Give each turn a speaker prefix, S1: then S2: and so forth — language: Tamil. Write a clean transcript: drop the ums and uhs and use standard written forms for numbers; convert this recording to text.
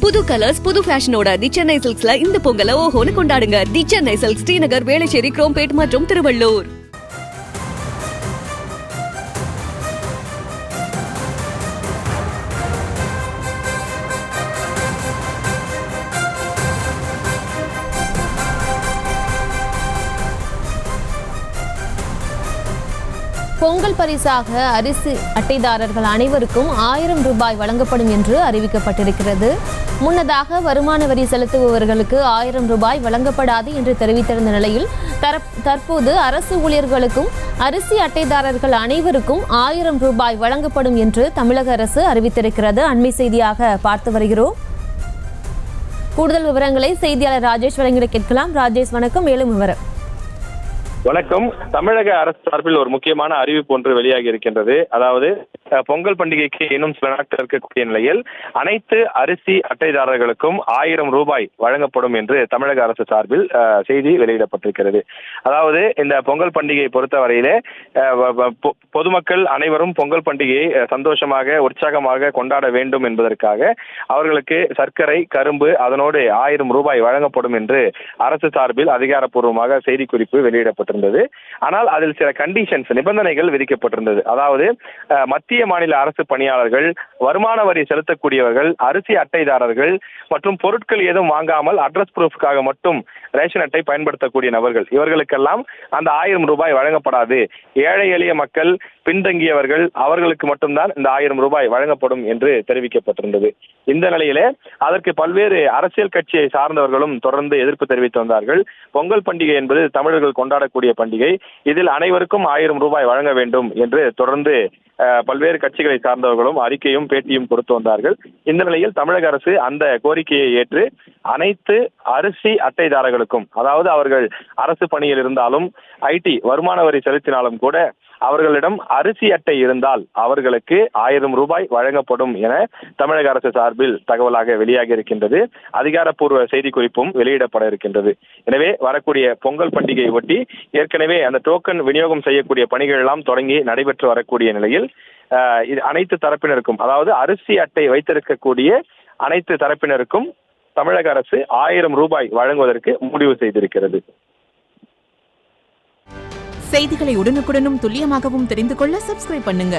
S1: புது கலர்ஸ் புது ஃபேஷனோட தி சென்னை சில்க்ஸ்ல இந்த பொங்கலை ஓஹோன்னு கொண்டாடுங்க. தி சென்னை சில்க்ஸ், ஸ்ரீநகர், வேளச்சேரி, குரோம்பேட் மற்றும் திருவள்ளூர்.
S2: பொங்கல் பரிசாக அரிசி அட்டைதாரர்கள் அனைவருக்கும் 1000 ரூபாய் வழங்கப்படும் என்று அறிவிக்கப்பட்டிருக்கிறது. முன்னதாக வருமான வரி செலுத்துபவர்களுக்கு 1000 ரூபாய் வழங்கப்படாது என்று தெரிவித்திருந்த நிலையில் தற்போது அரசு ஊழியர்களுக்கும் அரிசி அட்டைதாரர்கள் அனைவருக்கும் 1000 ரூபாய் வழங்கப்படும் என்று தமிழக அரசு அறிவித்திருக்கிறது. அண்மை செய்தியாக பார்த்து வருகிறோம். கூடுதல் விவரங்களை செய்தியாளர் ராஜேஷ் வழங்கிட கேட்கலாம். ராஜேஷ் வணக்கம், மேலும் விவரம்.
S3: வணக்கம். தமிழக அரசு சார்பில் ஒரு முக்கியமான அறிவிப்பு ஒன்று வெளியாகி இருக்கின்றது. அதாவது பொங்கல் பண்டிகைக்கு இன்னும் சில நாட்கள் இருக்கக்கூடிய நிலையில் அனைத்து அரிசி அட்டைதாரர்களுக்கும் 1000 ரூபாய் வழங்கப்படும் என்று தமிழக அரசு சார்பில் செய்தி வெளியிடப்பட்டிருக்கிறது. அதாவது இந்த பொங்கல் பண்டிகையை பொறுத்தவரையிலே பொதுமக்கள் அனைவரும் பொங்கல் பண்டிகையை சந்தோஷமாக உற்சாகமாக கொண்டாட வேண்டும் என்பதற்காக அவர்களுக்கு சர்க்கரை, கரும்பு, அதனோடு 1000 ரூபாய் வழங்கப்படும் என்று அரசு சார்பில் அதிகாரப்பூர்வமாக செய்திக்குறிப்பு வெளியிடப்பட்டிருந்தது. ஆனால் அதில் சில கண்டிஷன்ஸ், நிபந்தனைகள் விதிக்கப்பட்டிருந்தது. அதாவது மத்திய மாநில அரசு பணியாளர்கள், வருமான வரி செலுத்தக்கூடியவர்கள், அரிசி அட்டைதாரர்கள் மற்றும் பொருட்கள் ஏதும் வாங்காமல் அட்ரஸ் ப்ரூஃப்காக மட்டும் ரேஷன் அட்டை பயன்படுத்தக்கூடிய நபர்கள், இவர்களுக்கெல்லாம் அந்த 1000 ரூபாய் வழங்கப்படாது. ஏழை எளிய மக்கள், பின்தங்கியவர்கள், அவர்களுக்கு மட்டும்தான் இந்த 1000 ரூபாய் வழங்கப்படும் என்று தெரிவிக்கப்பட்டிருந்தது. இந்த நிலையிலே அதற்கு பல்வேறு அரசியல் கட்சியை சார்ந்தவர்களும் தொடர்ந்து எதிர்ப்பு தெரிவித்து வந்தார்கள். பொங்கல் பண்டிகை என்பது தமிழர்கள் கொண்டாடக்கூடிய பண்டிகை, இதில் அனைவருக்கும் 1000 ரூபாய் வழங்க வேண்டும் என்று தொடர்ந்து பல்வேறு கட்சிகளை சார்ந்தவர்களும் அறிக்கையும் பேட்டியும் கொடுத்து வந்தார்கள். இந்த நிலையில் தமிழக அரசு அந்த கோரிக்கையை ஏற்று அனைத்து அரிசி அட்டைதாரர்களுக்கும், அதாவது அவர்கள் அரசு பணியில் இருந்தாலும் ஐடி வருமான வரி செலுத்தினாலும் கூட அவர்களிடம் அரிசி அட்டை இருந்தால் அவர்களுக்கு 1000 ரூபாய் வழங்கப்படும் என தமிழக அரசு சார்பில் தகவலாக வெளியாகி இருக்கின்றது. அதிகாரப்பூர்வ செய்திக்குறிப்பும் வெளியிடப்பட இருக்கின்றது. எனவே வரக்கூடிய பொங்கல் பண்டிகையை ஒட்டி ஏற்கனவே அந்த டோக்கன் விநியோகம் செய்யக்கூடிய பணிகள் எல்லாம் தொடங்கி நடைபெற்று வரக்கூடிய நிலையில் இது அனைத்து தரப்பினருக்கும், அதாவது அரிசி அட்டை வைத்திருக்கக்கூடிய அனைத்து தரப்பினருக்கும் தமிழக அரசு 1000 ரூபாய் வழங்குவதற்கு முடிவு செய்திருக்கிறது.
S4: செய்திகளை உடனுக்குடனும் துல்லியமாகவும் தெரிந்து கொள்ள சப்ஸ்கிரைப் பண்ணுங்க.